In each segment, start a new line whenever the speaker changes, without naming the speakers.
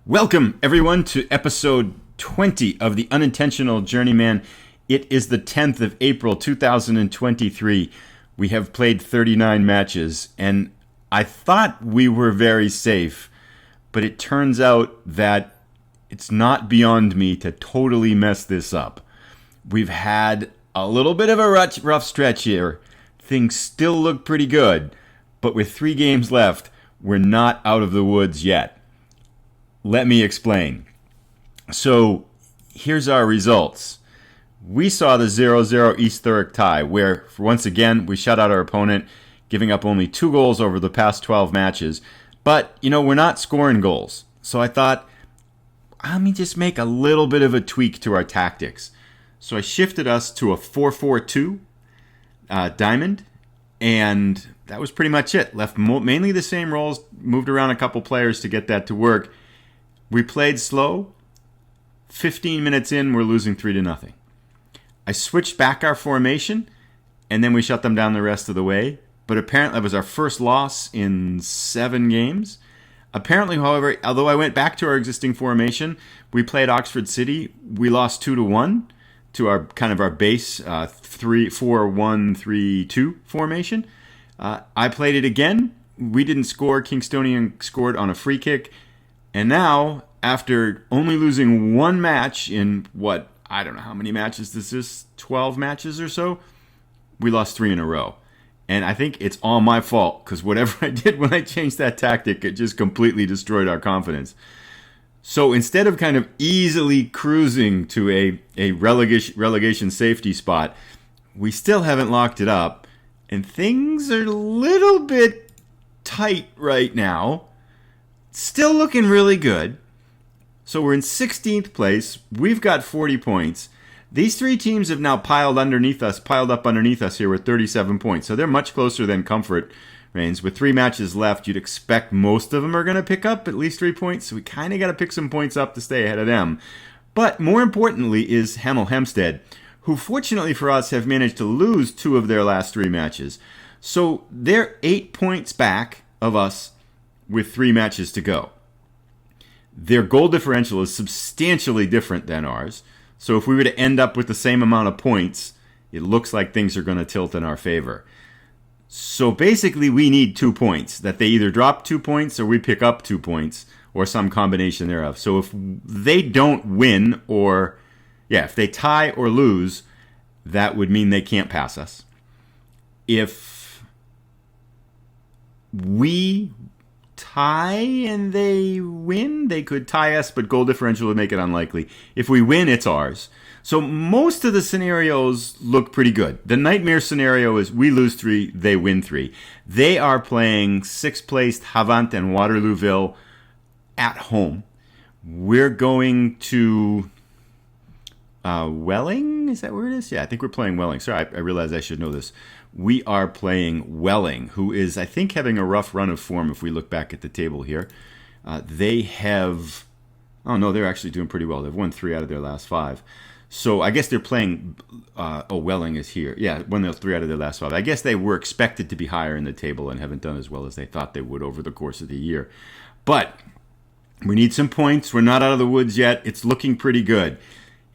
Welcome, everyone, to episode 20 of the Unintentional Journeyman. It is the 10th of April, 2023. We have played 39 matches, and I thought we were very safe, but it turns out that it's not beyond me to totally mess this up. We've had a little bit of a rough stretch here. Things still look pretty good, but with 3 games left, we're not out of the woods yet. Let me explain. So, here's our results. We saw the 0-0 East Thurrock tie, where, once again, we shut out our opponent, giving up only 2 goals over the past 12 matches. But, we're not scoring goals. So I thought, let me just make a little bit of a tweak to our tactics. So I shifted us to a 4-4-2 diamond, and that was pretty much it. Left mainly the same roles, moved around a couple players to get that to work. We played slow. 15 minutes in, we're losing 3-0. I switched back our formation, and then we shut them down the rest of the way. But apparently, that was our first loss in 7 games. Apparently, however, although I went back to our existing formation, we played Oxford City. We lost 2-1 to our base 3-4-1-3-2 formation. I played it again. We didn't score. Kingstonian scored on a free kick. And now, after only losing 1 match in I don't know how many matches this is, 12 matches or so, we lost 3 in a row. And I think it's all my fault, because whatever I did when I changed that tactic, it just completely destroyed our confidence. So instead of kind of easily cruising to a relegation safety spot, we still haven't locked it up. And things are a little bit tight right now. Still looking really good. So we're in 16th place. We've got 40 points. These 3 teams have now piled up underneath us here with 37 points. So they're much closer than comfort reigns. With 3 matches left, you'd expect most of them are going to pick up at least 3 points. So we kind of got to pick some points up to stay ahead of them. But more importantly is Hemel Hempstead, who fortunately for us have managed to lose 2 of their last 3 matches. So they're 8 points back of us with 3 matches to go. Their goal differential is substantially different than ours. So if we were to end up with the same amount of points, it looks like things are going to tilt in our favor. So basically we need 2 points, that they either drop 2 points or we pick up 2 points or some combination thereof. So if they don't win if they tie or lose, that would mean they can't pass us. If we tie and they win, they could tie us, but goal differential would make it unlikely. If we win, it's ours. So most of the scenarios look pretty good. The nightmare scenario is we lose 3, they win 3. They are playing 6th placed Havant and Waterlooville at home. We're going to Welling? Is that where it is? Yeah, I think we're playing Welling. Sorry, I realize I should know this. We are playing Welling, who is, I think, having a rough run of form if we look back at the table here. They have... Oh, no, they're actually doing pretty well. They've won 3 out of their last 5. So I guess they're playing... Welling is here. Yeah, won 3 out of their last 5. I guess they were expected to be higher in the table and haven't done as well as they thought they would over the course of the year. But we need some points. We're not out of the woods yet. It's looking pretty good.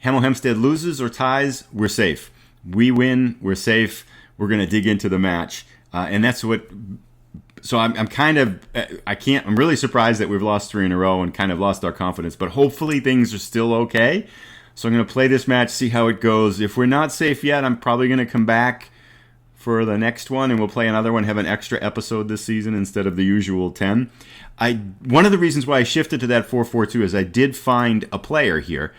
Hemel Hempstead loses or ties, we're safe. We win, we're safe. We're going to dig into the match. And that's what... So I'm really surprised that we've lost 3 in a row and kind of lost our confidence. But hopefully things are still okay. So I'm going to play this match, see how it goes. If we're not safe yet, I'm probably going to come back for the next one. And we'll play another one, have an extra episode this season instead of the usual 10. One of the reasons why I shifted to that 4-4-2 is I did find a player here.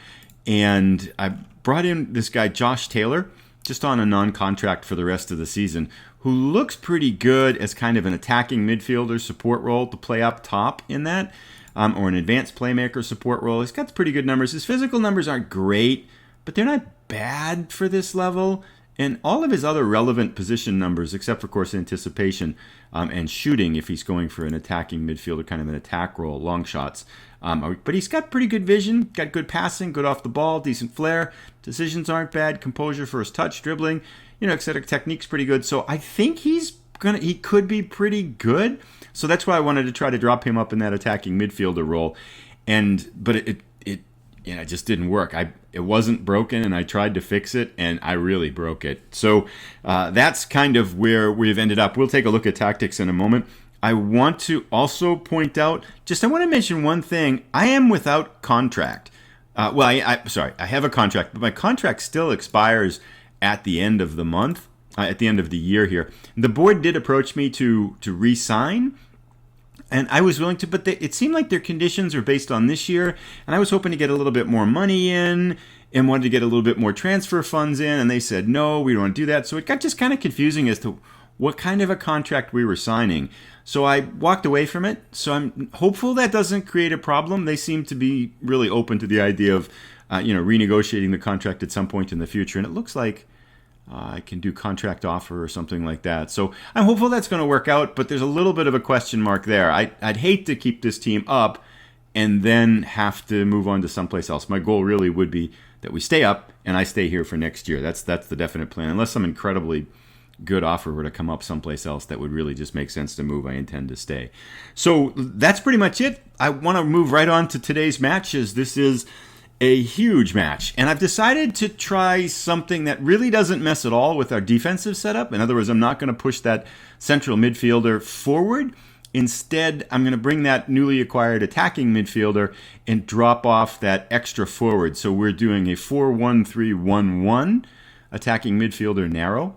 And I brought in this guy, Josh Taylor, just on a non-contract for the rest of the season, who looks pretty good as kind of an attacking midfielder support role to play up top in that, or an advanced playmaker support role. He's got pretty good numbers. His physical numbers aren't great, but they're not bad for this level. And all of his other relevant position numbers, except for, of course, anticipation and shooting, if he's going for an attacking midfielder, kind of an attack role, long shots. But he's got pretty good vision, got good passing, good off the ball, decent flair. Decisions aren't bad. Composure, first touch, dribbling, etc. Technique's pretty good. So I think he could be pretty good. So that's why I wanted to try to drop him up in that attacking midfielder role. but it just didn't work. It wasn't broken, and I tried to fix it, and I really broke it. So that's kind of where we've ended up. We'll take a look at tactics in a moment. I want to also point out, I want to mention one thing. I am without contract. I have a contract, but my contract still expires at the end of the month, at the end of the year here. The board did approach me to re-sign, and I was willing to, but it seemed like their conditions were based on this year, and I was hoping to get a little bit more money in and wanted to get a little bit more transfer funds in, and they said, no, we don't want to do that. So it got just kind of confusing as to what kind of a contract we were signing. So I walked away from it. So I'm hopeful that doesn't create a problem. They seem to be really open to the idea of, renegotiating the contract at some point in the future. And it looks like I can do contract offer or something like that. So I'm hopeful that's going to work out, but there's a little bit of a question mark there. I'd hate to keep this team up and then have to move on to someplace else. My goal really would be that we stay up and I stay here for next year. That's the definite plan. Unless some incredibly good offer were to come up someplace else that would really just make sense to move, I intend to stay. So that's pretty much it. I want to move right on to today's matches. This is a huge match, and I've decided to try something that really doesn't mess at all with our defensive setup. In other words, I'm not going to push that central midfielder forward. Instead, I'm going to bring that newly acquired attacking midfielder and drop off that extra forward. So we're doing a 4-1-3-1-1 attacking midfielder narrow.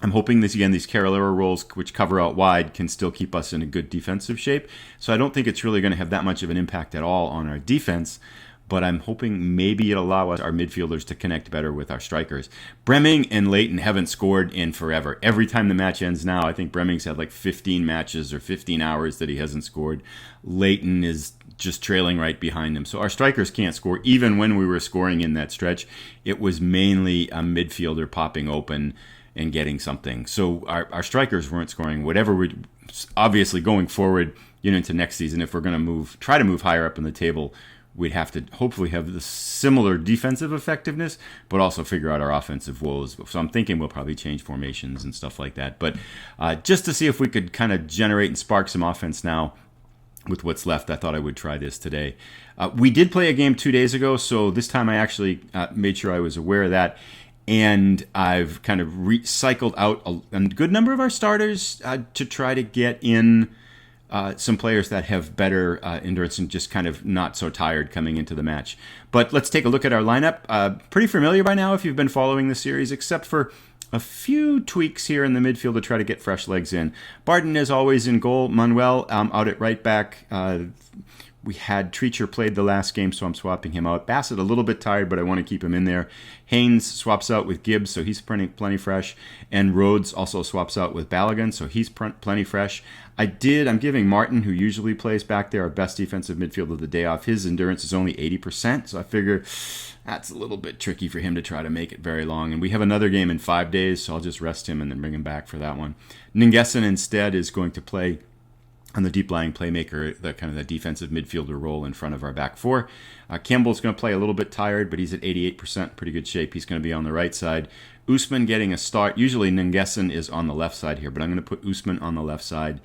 I'm hoping these Carolera roles, which cover out wide, can still keep us in a good defensive shape. So I don't think it's really going to have that much of an impact at all on our defense. But I'm hoping maybe it'll allow us, our midfielders, to connect better with our strikers. Bremming and Leighton haven't scored in forever. Every time the match ends now, I think Bremming's had like 15 matches or 15 hours that he hasn't scored. Leighton is just trailing right behind him. So our strikers can't score. Even when we were scoring in that stretch, it was mainly a midfielder popping open and getting something. So our strikers weren't scoring. Whatever we're obviously going forward, into next season, if we're going to try to move higher up in the table, we'd have to hopefully have the similar defensive effectiveness, but also figure out our offensive woes. So I'm thinking we'll probably change formations and stuff like that. But just to see if we could kind of generate and spark some offense now with what's left, I thought I would try this today. We did play a game 2 days ago, so this time I actually made sure I was aware of that. And I've kind of recycled out a good number of our starters to try to get in some players that have better endurance and just kind of not so tired coming into the match. But let's take a look at our lineup. Pretty familiar by now if you've been following the series, except for a few tweaks here in the midfield to try to get fresh legs in. Barden is always in goal. Manuel out at right back. We had Treacher played the last game, so I'm swapping him out. Bassett a little bit tired, but I want to keep him in there. Haynes swaps out with Gibbs, so he's plenty fresh. And Rhodes also swaps out with Balogun, so he's plenty fresh. I'm giving Martin, who usually plays back there, our best defensive midfielder, the day off. His endurance is only 80%, so I figure that's a little bit tricky for him to try to make it very long. And we have another game in 5 days, so I'll just rest him and then bring him back for that one. Ningeson instead is going to play on the deep-lying playmaker, the kind of the defensive midfielder role in front of our back four. Campbell's going to play a little bit tired, but he's at 88%, pretty good shape. He's going to be on the right side. Usman getting a start. Usually Ningeson is on the left side here, but I'm going to put Usman on the left side.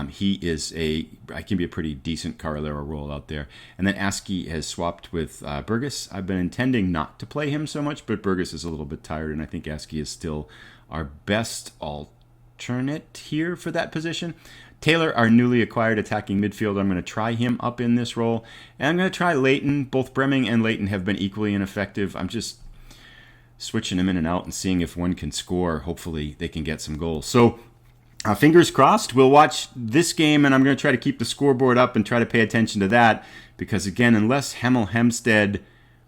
He can be a pretty decent Carolera role out there. And then Askey has swapped with Burgess. I've been intending not to play him so much, but Burgess is a little bit tired, and I think Askey is still our best alternate here for that position. Taylor, our newly acquired attacking midfielder, I'm going to try him up in this role. And I'm going to try Leighton. Both Bremming and Leighton have been equally ineffective. I'm just switching him in and out and seeing if one can score. Hopefully they can get some goals. So fingers crossed. We'll watch this game, and I'm going to try to keep the scoreboard up and try to pay attention to that. Because, again, unless Hemel Hempstead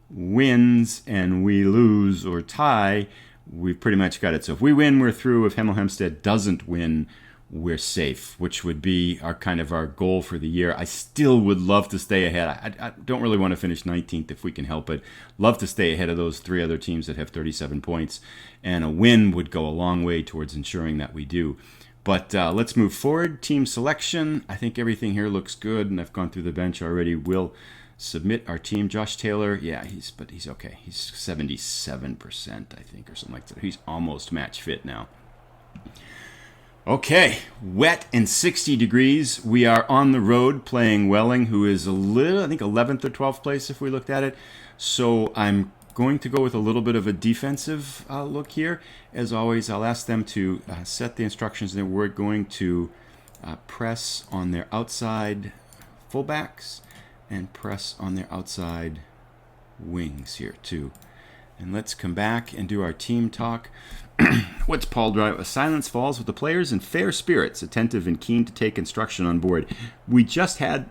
wins and we lose or tie, we've pretty much got it. So if we win, we're through. If Hemel Hempstead doesn't win, we're safe, which would be our goal for the year. I still would love to stay ahead. I don't really want to finish 19th if we can help it. Love to stay ahead of those 3 other teams that have 37 points, and a win would go a long way towards ensuring that we do. But let's move forward. Team selection. I think everything here looks good, and I've gone through the bench already. We'll submit our team. Josh Taylor, he's okay. He's 77%, I think, or something like that. He's almost match fit now. Okay, wet and 60 degrees. We are on the road playing Welling, who is a little, I think 11th or 12th place if we looked at it. So I'm going to go with a little bit of a defensive look here. As always, I'll ask them to set the instructions, and we're going to press on their outside fullbacks and press on their outside wings here too. And let's come back and do our team talk. What's Paul Driver? Silence falls with the players in fair spirits, attentive and keen to take instruction on board. We just had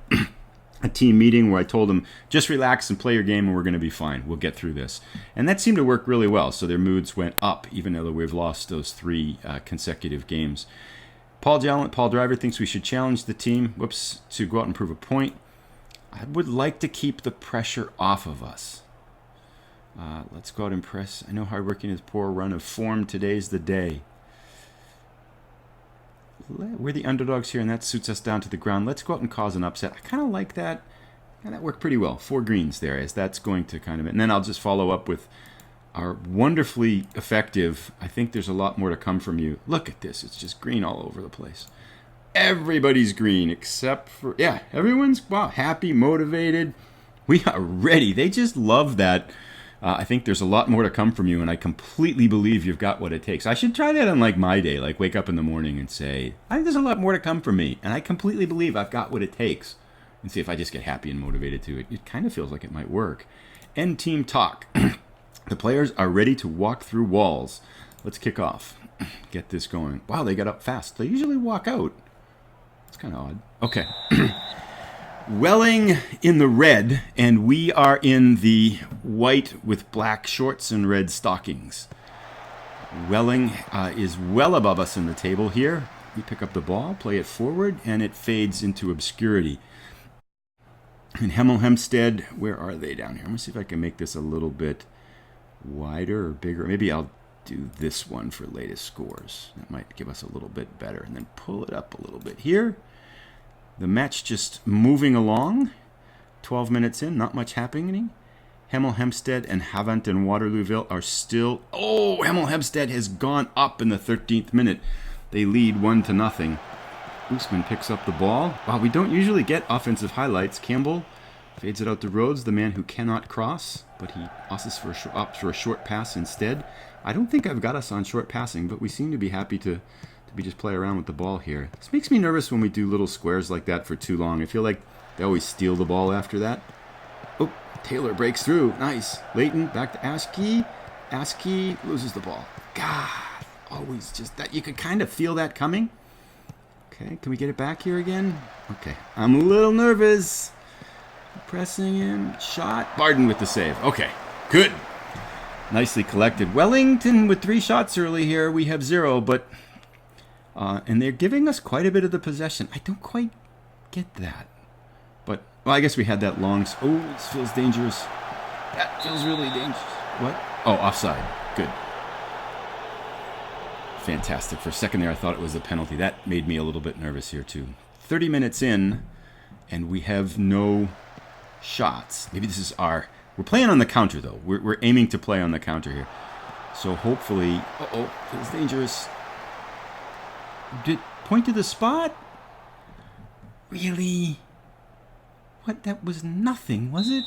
a team meeting where I told them, just relax and play your game and we're going to be fine. We'll get through this. And that seemed to work really well. So their moods went up, even though we've lost those 3 consecutive games. Paul Driver thinks we should challenge the team, to go out and prove a point. I would like to keep the pressure off of us. Let's go out and press. I know hardworking is poor run of form. Today's the day. We're the underdogs here, and that suits us down to the ground. Let's go out and cause an upset. I kind of like that. And that worked pretty well. 4 greens there, as that's going to kind of... And then I'll just follow up with our wonderfully effective... I think there's a lot more to come from you. Look at this. It's just green all over the place. Everybody's green except for... Yeah, everyone's happy, motivated. We are ready. They just love that... I think there's a lot more to come from you, and I completely believe you've got what it takes. I should try that on like my day, like wake up in the morning and say, I think there's a lot more to come from me, and I completely believe I've got what it takes. And see if I just get happy and motivated to it. It kind of feels like it might work. End team talk. The players are ready to walk through walls. Let's kick off. Get this going. Wow, they got up fast. They usually walk out. It's kind of odd. Okay. Welling in the red, and we are in the white with black shorts and red stockings. Welling is well above us in the table here. We pick up the ball, play it forward, and it fades into obscurity. And Hempstead, where are they down here? I'm going to see if I can make this a little bit wider or bigger. Maybe I'll do this one for latest scores. That might give us a little bit better. And then pull it up a little bit here. The match just moving along. 12 minutes in, not much happening. Hemel Hempstead and Havant and Waterlooville are still... Oh, Hemel Hempstead has gone up in the 13th minute. They lead 1-0. Usman picks up the ball. Wow, we don't usually get offensive highlights. Campbell fades it out to Rhodes, the man who cannot cross, but he opts for a short pass instead. I don't think I've got us on short passing, but we seem to be happy to just play around with the ball here. This makes me nervous when we do little squares like that for too long. I feel like they always steal the ball after that. Oh, Taylor breaks through. Nice. Leighton back to Askey. Askey loses the ball. God, always just that. You could kind of feel that coming. Okay, can we get it back here again? Okay, I'm a little nervous. Pressing in. Shot. Barden with the save. Okay, good. Nicely collected. Wellington with 3 shots early here. We have 0, but... and they're giving us quite a bit of the possession. I don't quite get that. But, well, I guess we had that long... Oh, this feels dangerous. That feels really dangerous. What? Oh, offside. Good. Fantastic. For a second there, I thought it was a penalty. That made me a little bit nervous here, too. 30 minutes in, and we have no shots. Maybe this is our... We're playing on the counter, though. We're aiming to play on the counter here. So hopefully... Uh-oh, feels dangerous. Point to the spot? Really? What? That was nothing, was it?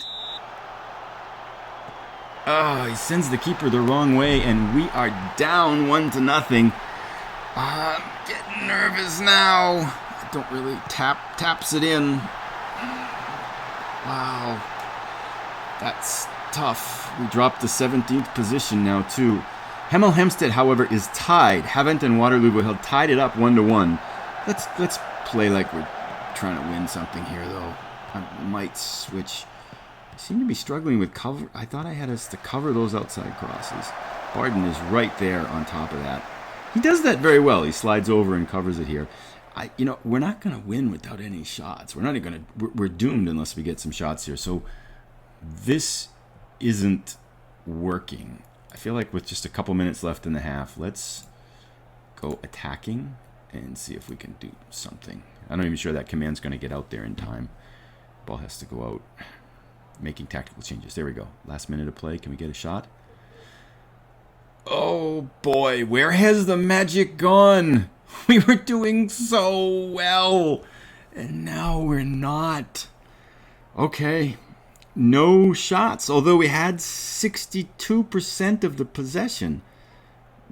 Oh, he sends the keeper the wrong way, and we are down 1-0. I'm getting nervous now. I don't really taps it in. Wow. That's tough. We dropped to 17th position now, too. Hemel Hempstead, however, is tied. Havant and Waterloo have tied it up 1-1. Let's play like we're trying to win something here, though. I might switch. I seem to be struggling with cover. I thought I had us to cover those outside crosses. Barden is right there on top of that. He does that very well. He slides over and covers it here. We're not going to win without any shots. We're doomed unless we get some shots here. So this isn't working. I feel like with just a couple minutes left in the half, let's go attacking and see if we can do something. I'm not even sure that command's going to get out there in time. Ball has to go out. Making tactical changes. There we go. Last minute of play. Can we get a shot? Oh boy, where has the magic gone? We were doing so well, and now we're not. Okay, no shots, although we had 62% of the possession.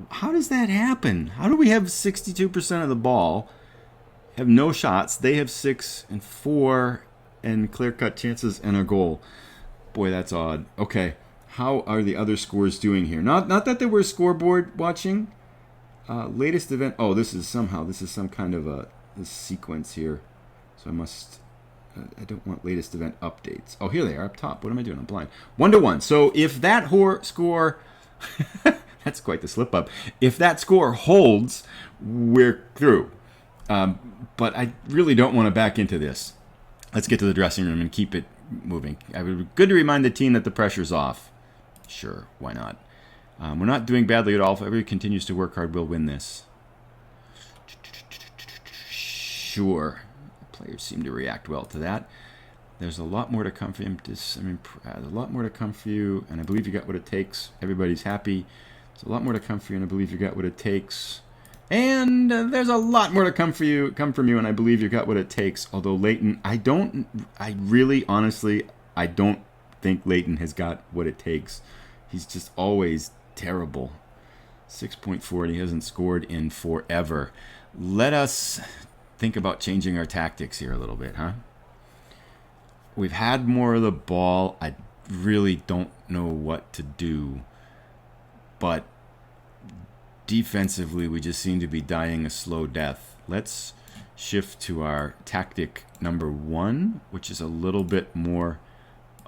How does that happen? How do we have 62% of the ball, have no shots? They have 6 and 4 and clear-cut chances and a goal. Boy, that's odd. Okay, how are the other scores doing here? Not that there were scoreboard watching. Latest event. Oh, this is some kind of a sequence here. So I must. I don't want latest event updates. Oh, here they are up top. What am I doing? I'm blind. 1-1. So if that score, that's quite the slip up. If that score holds, we're through. But I really don't want to back into this. Let's get to the dressing room and keep it moving. It would be good to remind the team that the pressure's off. Sure, why not? We're not doing badly at all. If everybody continues to work hard, we'll win this. Sure. Players seem to react well to that. There's a lot more to come for him. There's a lot more to come for you, and I believe you got what it takes. Everybody's happy. There's a lot more to come for you, and I believe you got what it takes. And there's a lot more to come from you, and I believe you got what it takes. Although Leighton, I really, honestly, I don't think Leighton has got what it takes. He's just always terrible. 6.4, and he hasn't scored in forever. Let us think about changing our tactics here a little bit, huh? We've had more of the ball. I really don't know what to do. But defensively, we just seem to be dying a slow death. Let's shift to our tactic number 1, which is a little bit more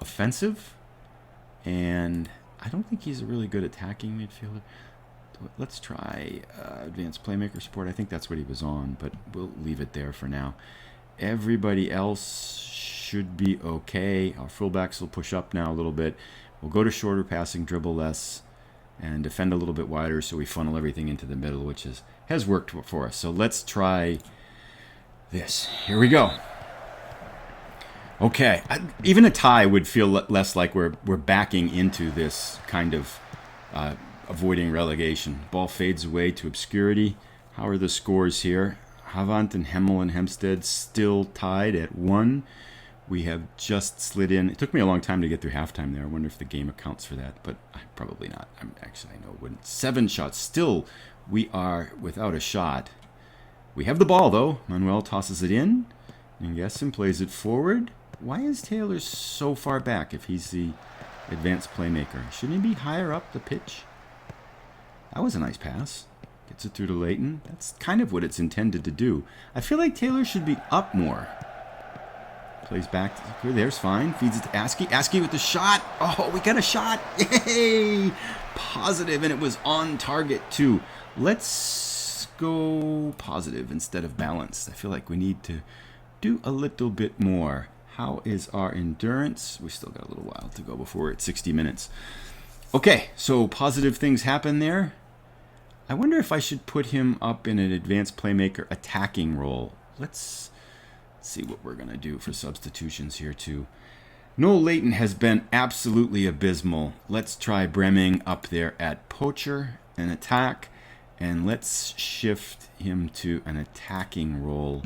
offensive. And I don't think he's a really good attacking midfielder. Let's try advanced playmaker support. I think that's what he was on, but we'll leave it there for now. Everybody else should be okay. Our fullbacks will push up now a little bit. We'll go to shorter passing, dribble less, and defend a little bit wider so we funnel everything into the middle, which has worked for us. So let's try this. Here we go. Okay, even a tie would feel less like we're backing into this kind of avoiding relegation. Ball fades away to obscurity. How are the scores here? Havant and Hemmel and Hempstead still tied at 1. We have just slid in. It took me a long time to get through halftime there. I wonder if the game accounts for that, but probably not. I know it wouldn't. 7 shots. Still, we are without a shot. We have the ball, though. Manuel tosses it in. And Gessen plays it forward. Why is Taylor so far back if he's the advanced playmaker? Shouldn't he be higher up the pitch? That was a nice pass. Gets it through to Leighton. That's kind of what it's intended to do. I feel like Taylor should be up more. Plays back. There's fine. Feeds it to Askey. Askey with the shot. Oh, we got a shot. Yay! Positive, and it was on target, too. Let's go positive instead of balanced. I feel like we need to do a little bit more. How is our endurance? We still got a little while to go before we're at 60 minutes. Okay, so positive things happen there. I wonder if I should put him up in an advanced playmaker attacking role. Let's see what we're going to do for substitutions here, too. Noel Leighton has been absolutely abysmal. Let's try Bremming up there at poacher and attack. And let's shift him to an attacking role.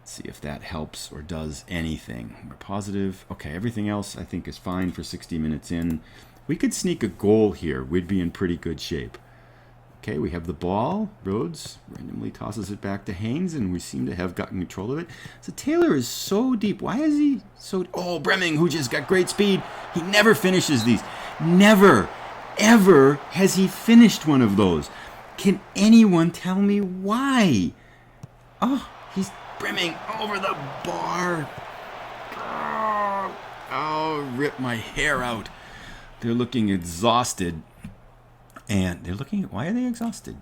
See if that helps or does anything. We're positive. Okay, everything else I think is fine for 60 minutes in. We could sneak a goal here. We'd be in pretty good shape. Okay, we have the ball. Rhodes randomly tosses it back to Haynes, and we seem to have gotten control of it. So Taylor is so deep. Why is he so... Oh, Bremming, who just got great speed. He never finishes these. Never, ever has he finished one of those. Can anyone tell me why? Oh, he's brimming over the bar. Oh, rip my hair out. They're looking exhausted. And they're looking at... Why are they exhausted?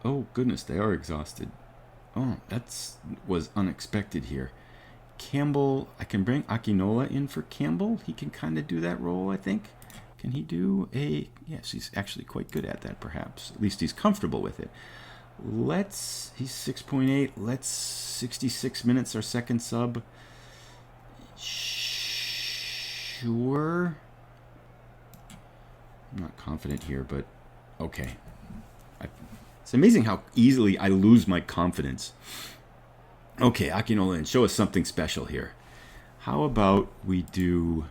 Oh, goodness, they are exhausted. Oh, that was unexpected here. Campbell, I can bring Akinola in for Campbell. He can kind of do that role, I think. Can he do a... Yes, he's actually quite good at that, perhaps. At least he's comfortable with it. Let's... He's 6.8. Let's... 66 minutes, our second sub. Sure. I'm not confident here, but... Okay. It's amazing how easily I lose my confidence. Okay, Akinola, show us something special here. How about we do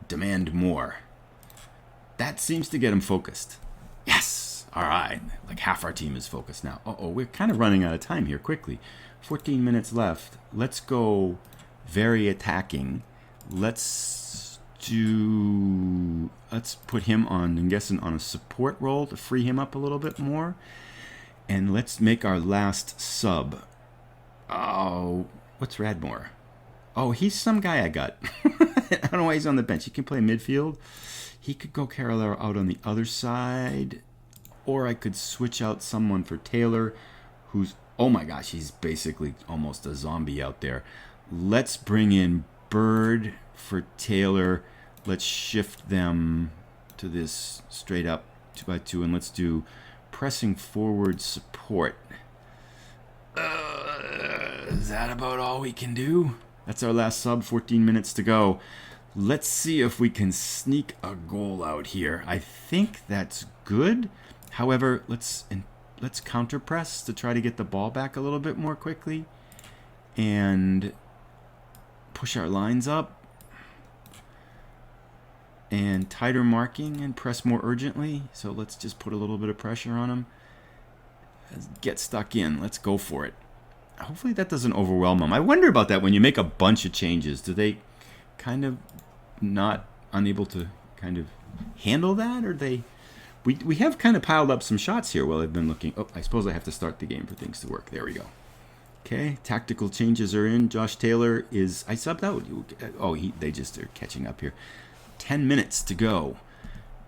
demand more? That seems to get him focused. Yes! All right. Like half our team is focused now. Uh-oh, we're kind of running out of time here quickly. 14 minutes left. Let's go very attacking. Let's put him on, I'm guessing, on a support role to free him up a little bit more. And let's make our last sub. Oh, what's Radmore? Oh, he's some guy I got. I don't know why he's on the bench. He can play midfield. He could go Carolero out on the other side. Or I could switch out someone for Taylor, who's, oh my gosh, he's basically almost a zombie out there. Let's bring in Bird for Taylor. Let's shift them to this straight up 2x2, and let's do pressing forward support. Is that about all we can do? That's our last sub, 14 minutes to go. Let's see if we can sneak a goal out here. I think that's good. However, let's counter press to try to get the ball back a little bit more quickly and push our lines up and tighter marking and press more urgently. So let's just put a little bit of pressure on them. Let's get stuck in. Let's go for it. Hopefully that doesn't overwhelm them. I wonder about that when you make a bunch of changes. Do they kind of not unable to kind of handle that, or they? We have kind of piled up some shots here while I've been looking. Oh, I suppose I have to start the game for things to work. There we go. Okay, tactical changes are in. Josh Taylor is, I subbed out. Oh, they just are catching up here. 10 minutes to go.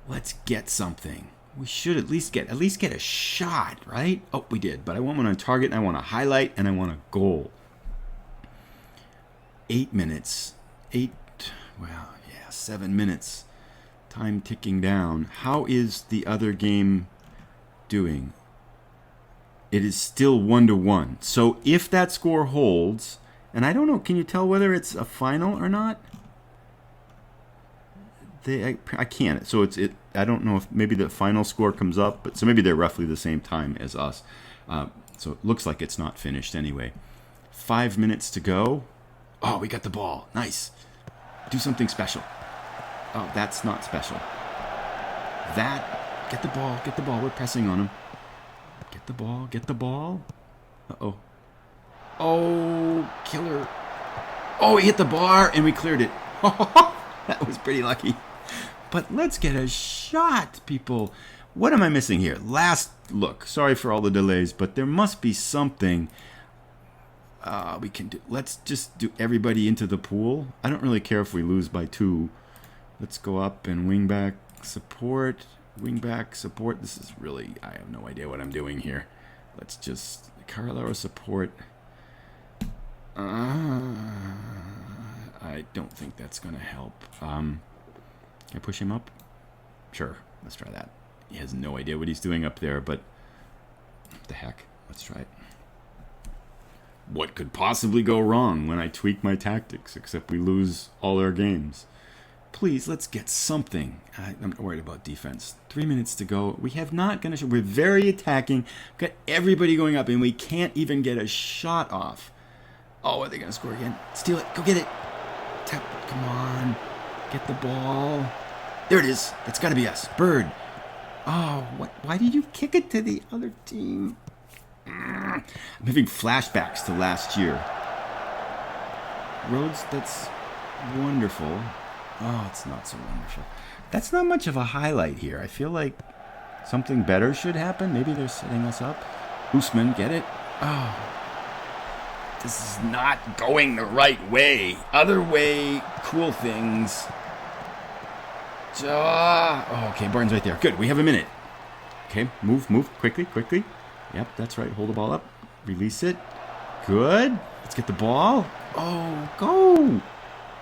Let's get something. We should at least get a shot, right? Oh, we did. But I want one on target, and I want a highlight, and I want a goal. 8 minutes. 7 minutes. Time ticking down. How is the other game doing? It is still 1-1. So if that score holds, and I don't know, can you tell whether it's a final or not? I can't. So I don't know if maybe the final score comes up, but so maybe they're roughly the same time as us. So it looks like it's not finished anyway. 5 minutes to go. Oh, we got the ball. Nice. Do something special. Oh, that's not special. Get the ball. We're pressing on him. Get the ball. Uh-oh. Oh, killer. Oh, he hit the bar and we cleared it. That was pretty lucky. But let's get a shot, people. What am I missing here? Last look. Sorry for all the delays, but there must be something we can do. Let's just do everybody into the pool. I don't really care if we lose by 2. Let's go up and wing back support. This is really, I have no idea what I'm doing here. Let's just, Carolero support. I don't think that's going to help. Can I push him up? Sure, let's try that. He has no idea what he's doing up there, but what the heck? Let's try it. What could possibly go wrong when I tweak my tactics, except we lose all our games? Please, let's get something. I'm not worried about defense. 3 minutes to go. We have not going to show. We're very attacking. We've got everybody going up, and we can't even get a shot off. Oh, are they going to score again? Steal it. Go get it. Tap. Come on. Get the ball. There it is. That's got to be us. Bird. Oh, what? Why did you kick it to the other team? I'm having flashbacks to last year. Rhodes, that's wonderful. Oh, it's not so wonderful. That's not much of a highlight here. I feel like something better should happen. Maybe they're setting us up. Usman, get it? Oh. This is not going the right way. Other way, cool things. Oh, okay, Barton's right there. Good, we have a minute. Okay, move, quickly. Yep, that's right. Hold the ball up. Release it. Good. Let's get the ball. Oh, go.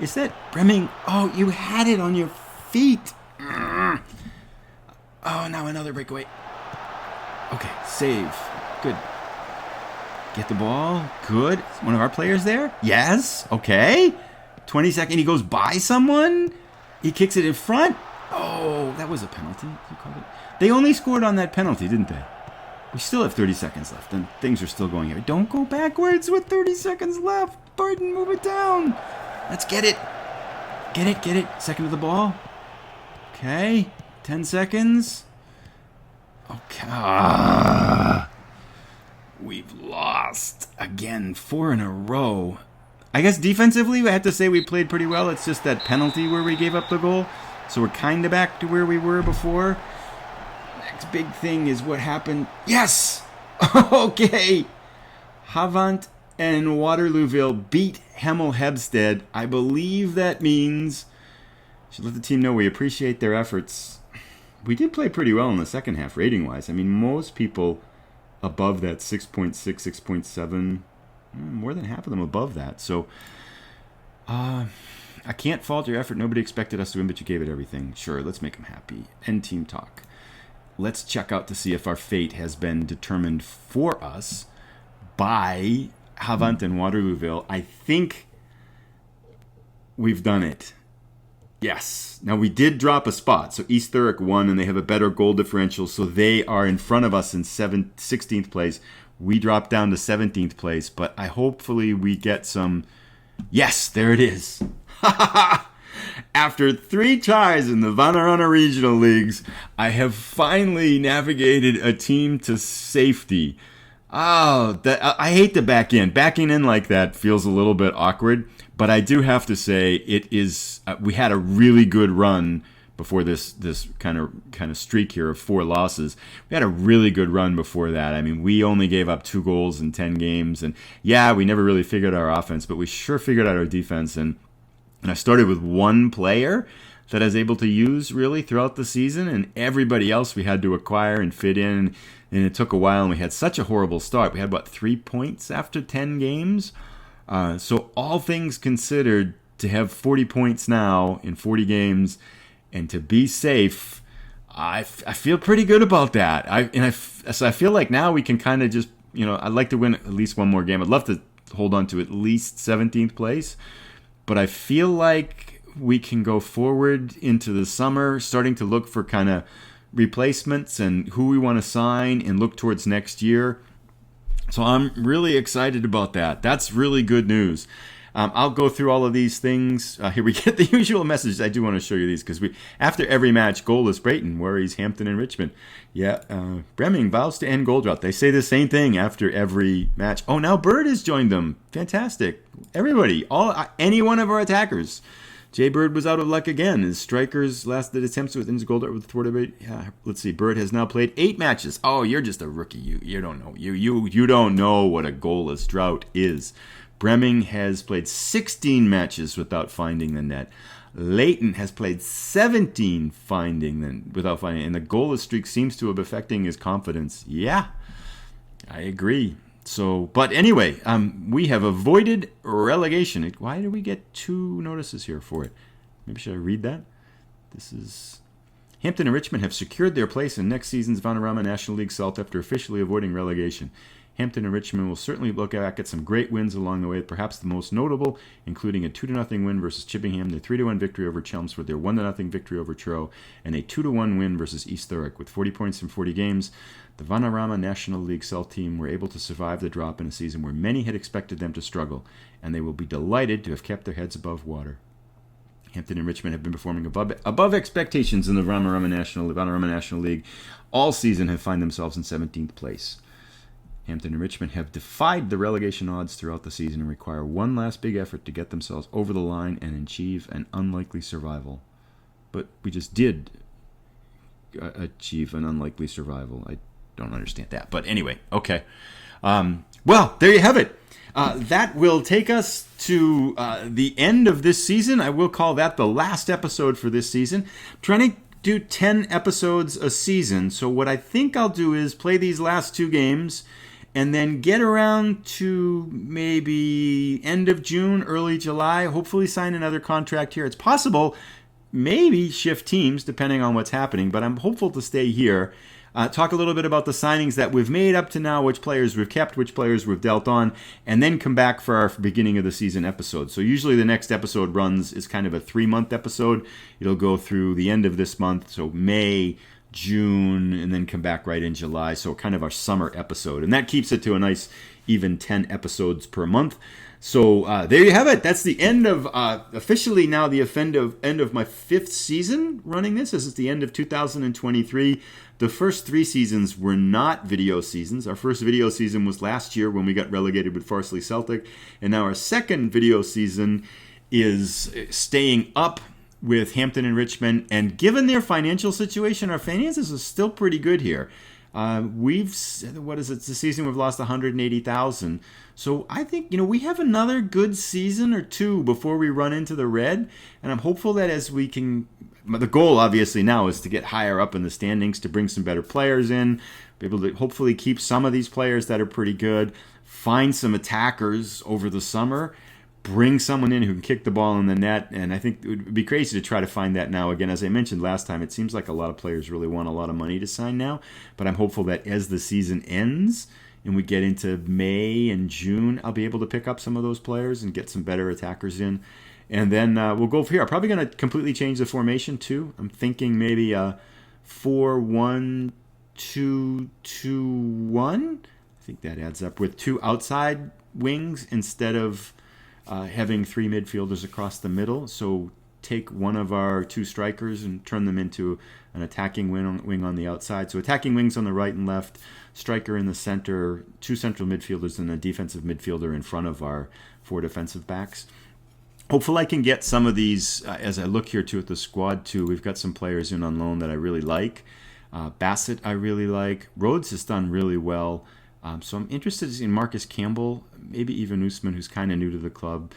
Is that Bremming? Oh, you had it on your feet. Oh, now another breakaway. Okay, save. Good. Get the ball. Good. Is one of our players there? Yes. Okay. 20 seconds. He goes by someone. He kicks it in front. Oh, that was a penalty. You called it. They only scored on that penalty, didn't they? We still have 30 seconds left, and things are still going here. Don't go backwards with 30 seconds left. Barton, move it down. Let's get it. Get it. Second of the ball. Okay. 10 seconds. Okay. We've lost again, 4 in a row. I guess defensively, I have to say we played pretty well. It's just that penalty where we gave up the goal. So we're kind of back to where we were before. Next big thing is what happened. Yes! Okay. Havant and Waterlooville beat Hemel Hempstead. I believe that means... Should let the team know we appreciate their efforts. We did play pretty well in the second half, rating-wise. I mean, most people above that 6.6, 6.7, more than half of them above that. So, I can't fault your effort. Nobody expected us to win, but you gave it everything. Sure, let's make them happy. End team talk. Let's check out to see if our fate has been determined for us by Havant and Waterlooville. I think we've done it. Yes. Now, we did drop a spot. So East Thurrock won, and they have a better goal differential. So they are in front of us in 16th place. We dropped down to 17th place. But hopefully we get some... Yes, there it is. After 3 tries in the Vanarama Regional Leagues, I have finally navigated a team to safety. Oh, I hate to back in. Backing in like that feels a little bit awkward. But I do have to say it is. We had a really good run before this kind of streak here of 4 losses. We had a really good run before that. I mean, we only gave up 2 goals in 10 games, and yeah, we never really figured out our offense, but we sure figured out our defense. And I started with 1 player that I was able to use really throughout the season, and everybody else we had to acquire and fit in. And it took a while, and we had such a horrible start. We had 3 points after 10 games. So all things considered, to have 40 points now in 40 games and to be safe, I feel pretty good about that. So I feel like now we can kind of just, I'd like to win at least 1 more game. I'd love to hold on to at least 17th place, but I feel like we can go forward into the summer, starting to look for kind of replacements and who we want to sign and look towards next year. So I'm really excited about that. That's really good news. I'll go through all of these things. Here we get the usual messages. I do want to show you these because after every match, goalless Brayton worries Hampton and Richmond. Yeah, Breming vows to end goal drought. They say the same thing after every match. Oh, now Bird has joined them. Fantastic. Everybody, any one of our attackers. Jay Bird was out of luck again. His strikers lasted attempts within his goal with thwarted. Yeah, let's see. Bird has now played 8 matches. Oh, you're just a rookie. You don't know. You don't know what a goalless drought is. Breming has played 16 matches without finding the net. Leighton has played 17 without finding, and the goalless streak seems to have affecting his confidence. Yeah, I agree. So, but anyway, we have avoided relegation. Why do we get 2 notices here for it? Maybe should I read that? This is... Hampton and Richmond have secured their place in next season's Vanarama National League South after officially avoiding relegation. Hampton and Richmond will certainly look back at some great wins along the way, perhaps the most notable, including a 2-0 win versus Chippingham, their 3-1 victory over Chelmsford, their 1-0 victory over Truro, and a 2-1 win versus East Thurrock. With 40 points in 40 games, the Vanarama National League South team were able to survive the drop in a season where many had expected them to struggle, and they will be delighted to have kept their heads above water. Hampton and Richmond have been performing above expectations in the Vanarama National League. All season have found themselves in 17th place. Hampton and Richmond have defied the relegation odds throughout the season and require one last big effort to get themselves over the line and achieve an unlikely survival. But we just did achieve an unlikely survival. I don't understand that. But anyway, okay. Well, there you have it. That will take us to the end of this season. I will call that the last episode for this season. I'm trying to do 10 episodes a season. So what I think I'll do is play these last 2 games and then get around to maybe end of June, early July, hopefully sign another contract here. It's possible, maybe shift teams depending on what's happening, but I'm hopeful to stay here. Talk a little bit about the signings that we've made up to now, which players we've kept, which players we've dealt on, and then come back for our beginning of the season episode. So usually the next episode is kind of a 3-month episode. It'll go through the end of this month, so May, June, and then come back right in July. So kind of our summer episode. And that keeps it to a nice even 10 episodes per month. So there you have it. That's the end of, officially now the end of my 5th season running this. This is the end of 2023. The first 3 seasons were not video seasons. Our first video season was last year when we got relegated with Farsley Celtic. And now our second video season is staying up with Hampton and Richmond. And given their financial situation, our finances are still pretty good here. The season we've lost 180,000. So I think, we have another good season or 2 before we run into the red. And I'm hopeful that as we can, the goal obviously now is to get higher up in the standings, to bring some better players in, be able to hopefully keep some of these players that are pretty good, find some attackers over the summer, bring someone in who can kick the ball in the net. And I think it would be crazy to try to find that now. Again, as I mentioned last time, it seems like a lot of players really want a lot of money to sign now. But I'm hopeful that as the season ends and we get into May and June, I'll be able to pick up some of those players and get some better attackers in. And then we'll go from here. I'm probably going to completely change the formation too. I'm thinking maybe 4-1-2-2-1. I think that adds up with 2 outside wings instead of having 3 midfielders across the middle. So take one of our 2 strikers and turn them into an attacking wing on the outside. So attacking wings on the right and left, striker in the center, 2 central midfielders, and a defensive midfielder in front of our 4 defensive backs. Hopefully I can get some of these, as I look here too at the squad too. We've got some players in on loan that I really like. Bassett I really like. Rhodes has done really well. So I'm interested in Marcus Campbell, maybe even Usman, who's kind of new to the club.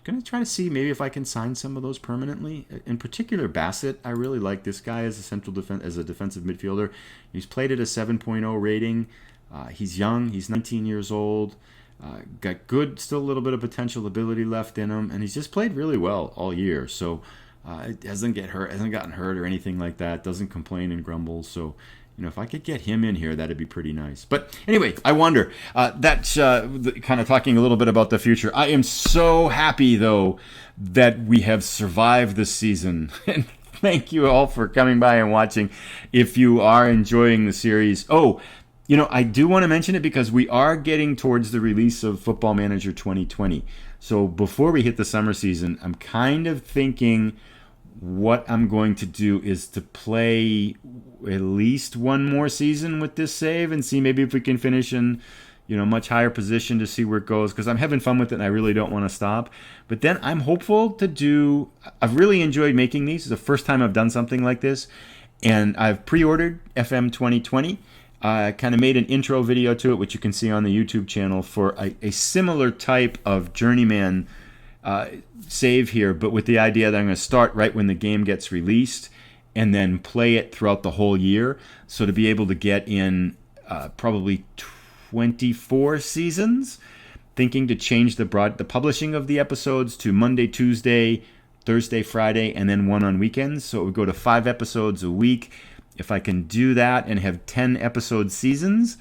Going to try to see maybe if I can sign some of those permanently. In particular, Bassett, I really like this guy as a defensive midfielder. He's played at a 7.0 rating. He's young. He's 19 years old. Got good, still a little bit of potential ability left in him, and he's just played really well all year. So hasn't gotten hurt or anything like that. Doesn't complain and grumble. So if I could get him in here, that'd be pretty nice. But anyway, I wonder. That's kind of talking a little bit about the future. I am so happy, though, that we have survived this season. And thank you all for coming by and watching. If you are enjoying the series. I do want to mention it because we are getting towards the release of Football Manager 2020. So before we hit the summer season, I'm kind of thinking what I'm going to do is to play at least one more season with this save and see maybe if we can finish in much higher position to see where it goes, because I'm having fun with it and I really don't want to stop. But then I'm hopeful to I've really enjoyed making these. It's the first time I've done something like this, and I've pre-ordered FM 2020. Kind of made an intro video to it, which you can see on the YouTube channel, for a similar type of Journeyman save here, but with the idea that I'm going to start right when the game gets released and then play it throughout the whole year. So to be able to get in probably 24 seasons, thinking to change the publishing of the episodes to Monday, Tuesday, Thursday, Friday, and then one on weekends. So it would go to 5 episodes a week. If I can do that and have 10 episode seasons,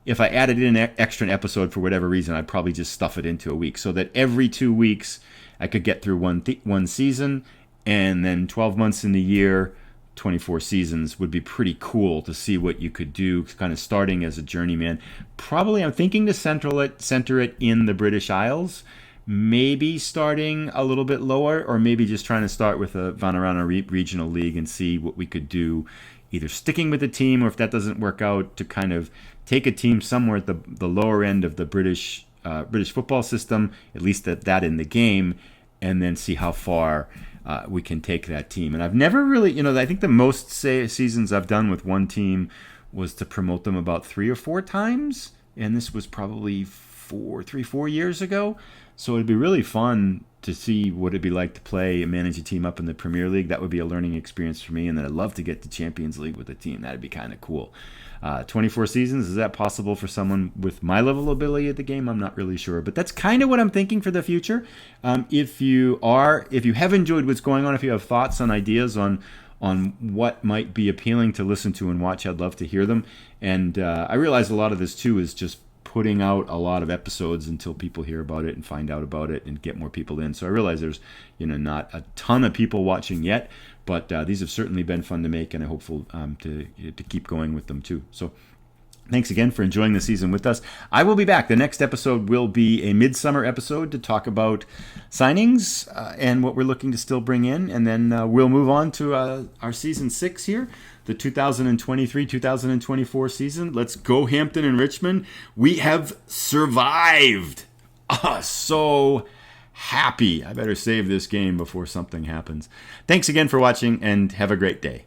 if I added in an extra episode for whatever reason, I'd probably just stuff it into a week so that every 2 weeks I could get through one season, and then 12 months in the year, 24 seasons would be pretty cool to see what you could do, kind of starting as a journeyman. Probably I'm thinking to center it in the British Isles, maybe starting a little bit lower, or maybe just trying to start with a Vanarama regional league and see what we could do, either sticking with the team, or if that doesn't work out, to kind of take a team somewhere at the lower end of the British football system, at least that in the game, and then see how far we can take that team. And I've never really, I think the most seasons I've done with one team was to promote them about 3 or 4 times, and this was probably 4 years ago. So it'd be really fun to see what it'd be like to play and manage a team up in the Premier League. That would be a learning experience for me, and then I'd love to get to Champions League with the team. That'd be kind of cool. 24 seasons, is that possible for someone with my level of ability at the game? I'm not really sure, but that's kind of what I'm thinking for the future. If you have enjoyed what's going on, if you have thoughts and ideas on what might be appealing to listen to and watch, I'd love to hear them. And I realize a lot of this too is just putting out a lot of episodes until people hear about it and find out about it and get more people in. So I realize there's not a ton of people watching yet, But these have certainly been fun to make, and I'm hopeful to keep going with them too. So thanks again for enjoying the season with us. I will be back. The next episode will be a midsummer episode to talk about signings and what we're looking to still bring in. And then we'll move on to our season 6 here, the 2023-2024 season. Let's go, Hampton and Richmond. We have survived. So happy. I better save this game before something happens. Thanks again for watching, and have a great day.